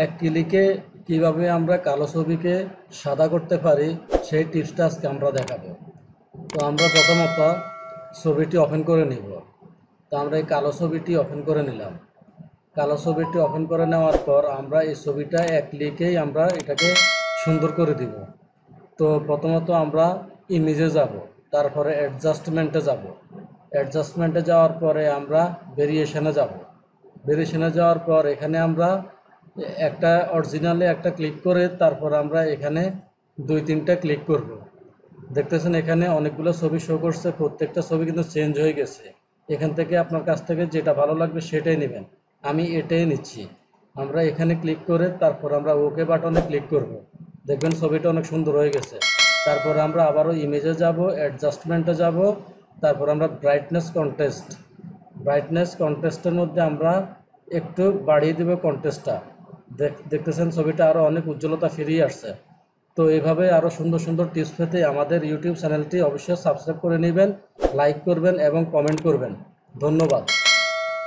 এক ক্লিকে কিভাবে আমরা কালো ছবিকে সাদা করতে পারি সেই টিপসটা আজকে আমরা দেখাবো। তো আমরা প্রথমত ছবিটি ওপেন করে নিব। তো আমরা এই কালো ছবিটি ওপেন করে নিলাম। কালো ছবিটি ওপেন করে নেওয়ার পর আমরা এই ছবিটা এক ক্লিকেই আমরা এটাকে সুন্দর করে দিব। তো প্রথমত আমরা ইমেজে যাব, তারপরে অ্যাডজাস্টমেন্টে যাব। অ্যাডজাস্টমেন্টে যাওয়ার পরে আমরা ভেরিয়েশনে যাব। ভেরিয়েশনে যাওয়ার পর এখানে আমরা একটা অরিজিনালে একটা ক্লিক করে তারপর আমরা এখানে 2-3টা ক্লিক করব। দেখতেছেন এখানে অনেকগুলো ছবি শো করছে, প্রত্যেকটা ছবি কিন্তু চেঞ্জ হয়ে গেছে। এখান থেকে আপনার কাছ থেকে যেটা ভালো লাগবে সেটাই নেবেন। আমি এটাই নিচ্ছি। আমরা এখানে ক্লিক করে তারপর আমরা ওকে বাটনে ক্লিক করব। দেখবেন ছবিটা অনেক সুন্দর হয়ে গেছে। তারপর আমরা আবারও ইমেজে যাব, অ্যাডজাস্টমেন্টে যাব, তারপর আমরা ব্রাইটনেস কন্ট্রাস্টের মধ্যে আমরা একটু বাড়িয়ে দেব কন্ট্রাস্টটা। দেখতেছেন ছবিটা আরও অনেক উজ্জ্বলতা ফিরিয়ে আসছে। তো এইভাবে আরও সুন্দর সুন্দর টিপস পেতে আমাদের ইউটিউব চ্যানেলটি অবশ্যই সাবস্ক্রাইব করে নেবেন, লাইক করবেন এবং কমেন্ট করবেন। ধন্যবাদ।